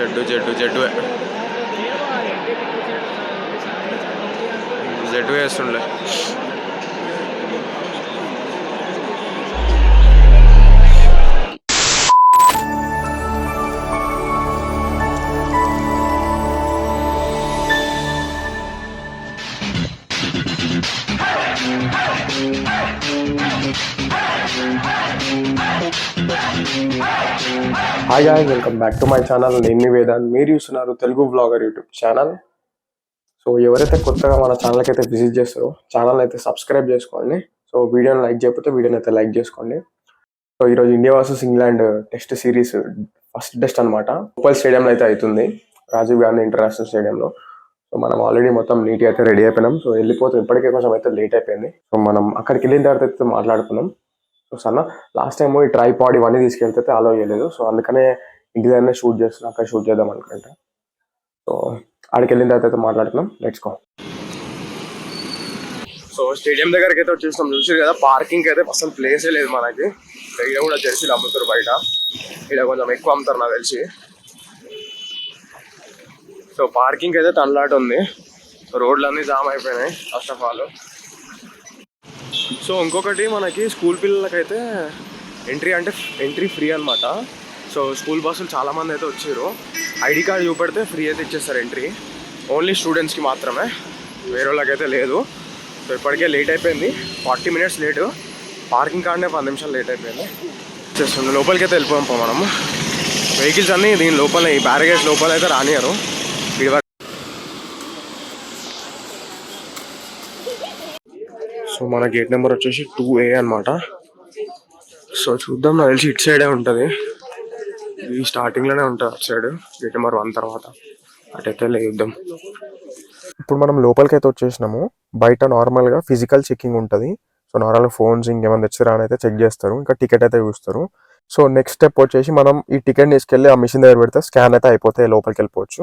జడ్డు జడ్డు జడ్డు జడ్డు వేస్తుండే. Hi guys, welcome back to my channel. నేను మీ వేదాంత్. మీరు చూస్తున్నారు Telugu vlogger YouTube channel. So ఎవరైతే కొత్తగా మన ఛానల్కి అయితే విజిట్ చేస్తారో ఛానల్ అయితే సబ్స్క్రైబ్ చేసుకోండి. సో వీడియోని లైక్ చేయకపోతే వీడియోని అయితే లైక్ చేసుకోండి. సో ఈరోజు India versus England test series first test అనమాట. ఉప్పల్ స్టేడియంలో అయితే అవుతుంది, రాజీవ్ గాంధీ ఇంటర్నేషనల్ స్టేడియంలో. సో మనం ఆల్రెడీ మొత్తం నీట్గా అయితే రెడీ అయిపోయినాం. సో వెళ్ళిపోతే ఇప్పటికే కొంచెం అయితే లేట్ అయిపోయింది. సో మనం అక్కడికి వెళ్ళిన తర్వాత అయితే మాట్లాడుకున్నాం. సో సన్న లాస్ట్ టైం ఈ ట్రైపాడ్ ఇవన్నీ తీసుకెళ్తే అలో చేయలేదు. సో అందుకనే ఇంటి దగ్గరనే షూట్ చేస్తున్నాం, అక్కడ షూట్ చేద్దాం అనుకుంటా. సో ఆడికి వెళ్ళిన తర్వాత అయితే మాట్లాడుతున్నాం. Let's go. సో స్టేడియం దగ్గరికి అయితే వచ్చేస్తాం. చూసి కదా, పార్కింగ్ అయితే అసలు ప్లేసే లేదు మనకి. ఇక్కడ కూడా జెర్సీలు అమ్ముతారు బయట, ఇక్కడ కొంచెం ఎక్కువ అమ్ముతారు నాకు తెలిసి. సో పార్కింగ్ అయితే తనలాట ఉంది, రోడ్లన్నీ జామ్ అయిపోయినాయి ఫస్ట్ ఆఫ్ ఆల్. సో ఇంకొకటి, మనకి స్కూల్ పిల్లలకైతే ఎంట్రీ ఫ్రీ అనమాట. సో స్కూల్ బస్సులు చాలామంది అయితే వచ్చారు. ఐడి కార్డు చూపెడితే ఫ్రీ అయితే ఇచ్చేస్తారు ఎంట్రీ. ఓన్లీ స్టూడెంట్స్కి మాత్రమే, వేరే వాళ్ళకైతే లేదు. సో ఇప్పటికే లేట్ అయిపోయింది, 40 minutes లేటు. పార్కింగ్ కార్డ్నే 10 నిమిషాలు లేట్ అయిపోయింది. చేస్తుంది లోపలికి అయితే వెళ్ళిపోయాం మనం. వెహికల్స్ అన్నీ దీని లోపల, ఈ బ్యారిగేడ్స్ లోపల అయితే రానియరు. సో మన గేట్ నెంబర్ వచ్చేసి 2A అనమాట. సో చూద్దాం, నాకు తెలిసి ఇటు సైడే ఉంటుంది. ఈ స్టార్టింగ్లోనే ఉంటుంది అటు సైడ్, గేట్ నెంబర్ 1 తర్వాత. అటైతే చూద్దాం. ఇప్పుడు మనం లోపలికి అయితే వచ్చేసినాము. బయట నార్మల్గా ఫిజికల్ చెకింగ్ ఉంటుంది. సో నార్మల్గా ఫోన్స్ ఇంకేమైనా తెచ్చిరా అని అయితే చెక్ చేస్తారు, ఇంకా టికెట్ అయితే చూస్తారు. సో నెక్స్ట్ స్టెప్ వచ్చేసి మనం ఈ టికెట్ తీసుకెళ్ళి ఆ మిషన్ దగ్గర పెడితే స్కాన్ అయితే అయిపోతే లోపలికి వెళ్ళిపోవచ్చు.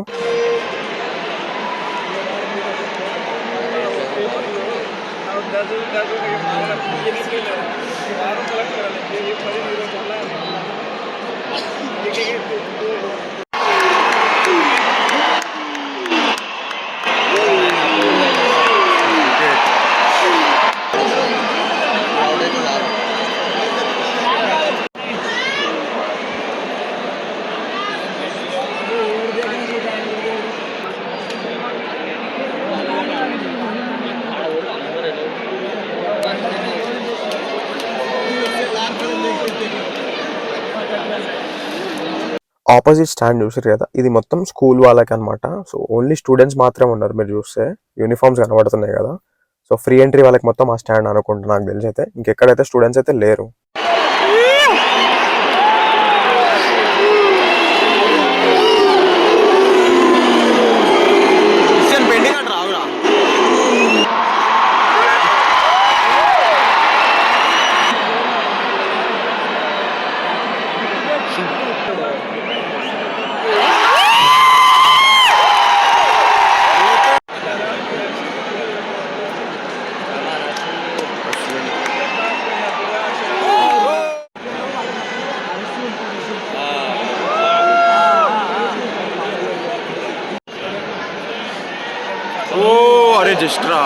ఆపోజిట్ స్టాండ్ చూసారు కదా, ఇది మొత్తం స్కూల్ వాళ్ళకి అనమాట. సో ఓన్లీ స్టూడెంట్స్ మాత్రమే ఉన్నారు. మీరు చూస్తే యూనిఫామ్స్ కనబడుతున్నాయి కదా. సో ఫ్రీ ఎంట్రీ వాళ్ళకి మొత్తం ఆ స్టాండ్ అనుకుంటా, నాకు తెలిసి అయితే. ఇంకెక్కడైతే స్టూడెంట్స్ అయితే లేరు. ఓ అరే జస్ట్ రా.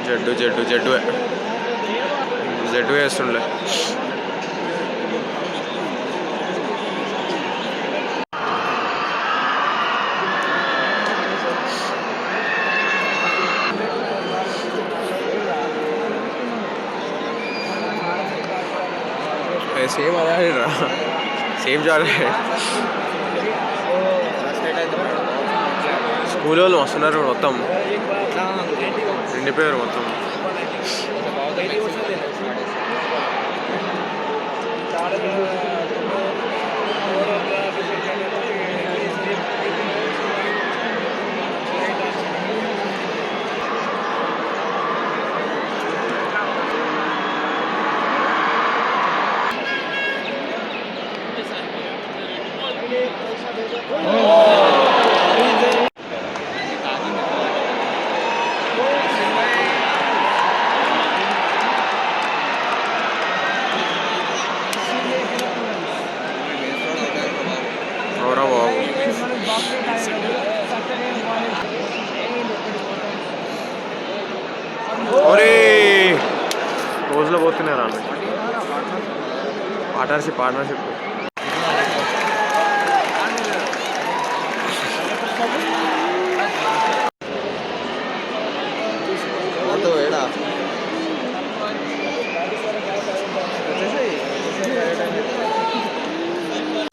జడ్డు జడ్డు జడ్డు జడ్డు వేస్తుండే. सेम आया है ना, सेम जा रहे हैं. స్కూల్ వాళ్ళు వస్తున్నారు మొత్తం, నిండిపోయారు మొత్తం. రోజులు పోతున్నారు వాళ్ళు. పార్ట్నర్షిప్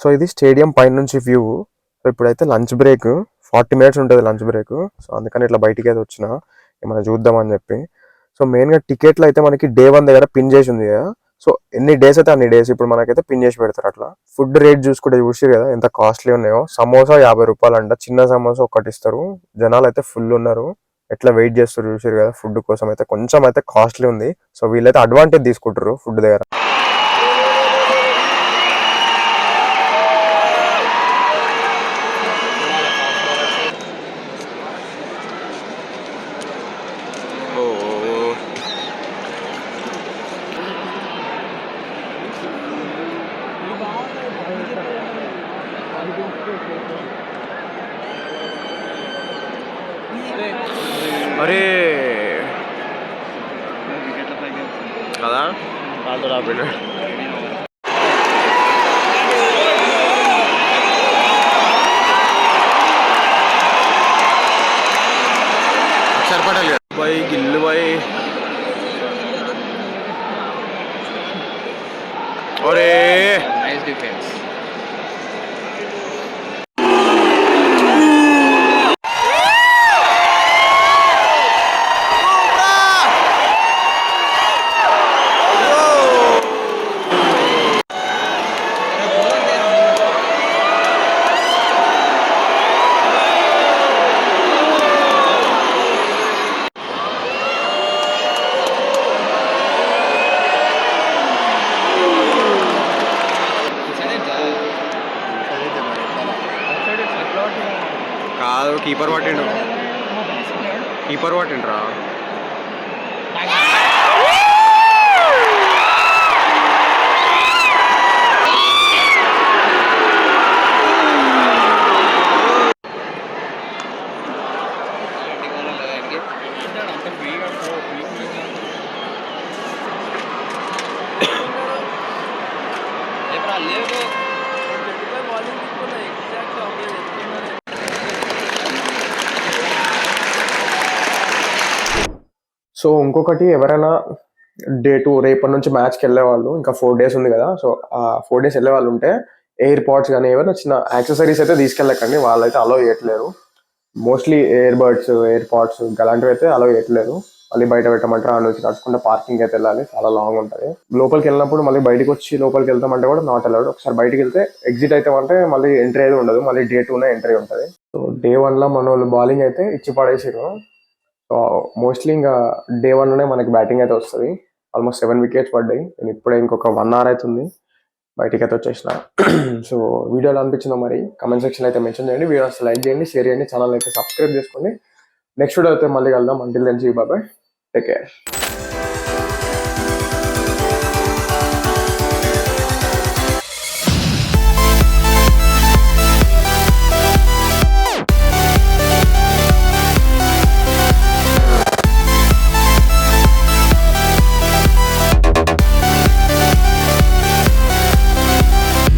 సో ఇది స్టేడియం పైన నుంచి వ్యూ. సో ఇప్పుడైతే లంచ్ బ్రేక్, 40 minutes ఉంటుంది లంచ్ బ్రేక్. సో అందుకని ఇట్లా బయటికి అయితే వచ్చిన ఏమైనా చూద్దామని చెప్పి. సో మెయిన్గా టికెట్లు అయితే మనకి Day 1 దగ్గర పిన్ చేసి ఉంది కదా. సో ఎన్ని డేస్ అయితే అన్ని డేస్ ఇప్పుడు మనకైతే పిన్ చేసి పెడతారు. అట్లా ఫుడ్ రేట్ చూసుకుంటే చూసారు కదా ఎంత కాస్ట్లీ ఉన్నాయో. సమోసా 50 రూపాయలు అంట, చిన్న సమోసా ఒకటి ఇస్తారు. జనాలు అయితే ఫుల్ ఉన్నారు, ఎట్లా వెయిట్ చేస్తారు చూసారు కదా. ఫుడ్ కోసం అయితే కొంచెం అయితే కాస్ట్లీ ఉంది. సో వీళ్ళైతే అడ్వాంటేజ్ తీసుకుంటారు ఫుడ్ దగ్గర. అరే కదా కాదు రాబోయే సరిపడాలి బాయ్ గిల్లు బాయ్. అరే నైస్ డిఫెన్స్. కాదు కీపర్ పట్టిండ్రా. సో ఇంకొకటి ఎవరైనా Day 2 రేపటి నుంచి మ్యాచ్కి వెళ్ళే వాళ్ళు, ఇంకా 4 days ఉంది కదా. సో ఆ 4 days వెళ్ళే వాళ్ళు ఉంటే ఎయిర్ పాడ్స్ కానీ ఏమైనా చిన్న యాక్సెసరీస్ అయితే తీసుకెళ్ళకండి, వాళ్ళైతే అలో చేయట్లేరు. Mostly earbuds, AirPods అలాంటివి అయితే అలో చేయట్లేదు. మళ్ళీ బయట పెట్టమంటారు, ఆ నుంచి నడుచుకుంటే పార్కింగ్ అయితే వెళ్ళాలి, చాలా లాంగ్ ఉంటుంది. లోపలికి వెళ్ళినప్పుడు మళ్ళీ బయటకు వచ్చి లోపలికి వెళ్తామంటే కూడా నాట్ అలౌడ్. ఒకసారి బయటకు వెళ్తే ఎగ్జిట్ అయితే అంటే మళ్ళీ ఎంట్రీ అయితే ఉండదు, మళ్ళీ Day 2 ఎంట్రీ ఉంటుంది. సో Day 1 మన వాళ్ళు బౌలింగ్ అయితే ఇచ్చి పడేసారు. సో మోస్ట్లీ ఇంకా Day 1 మనకి బ్యాటింగ్ అయితే వస్తుంది. ఆల్మోస్ట్ 7 wickets పడ్డాయి. నేను ఇప్పుడే ఇంకొక 1 hour అవుతుంది బయటికి అయితే వచ్చేసిన. సో వీడియోలో అనిపించిందో మరి కమెంట్ సెక్షన్ అయితే మెన్షన్ చేయండి. వీడియో లైక్ చేయండి, షేర్ చేయండి, ఛానల్ అయితే సబ్స్క్రైబ్ చేసుకోండి. నెక్స్ట్ వీడియో అయితే మళ్ళీ కలుద్దాం. Until then see you, bye bye, take care.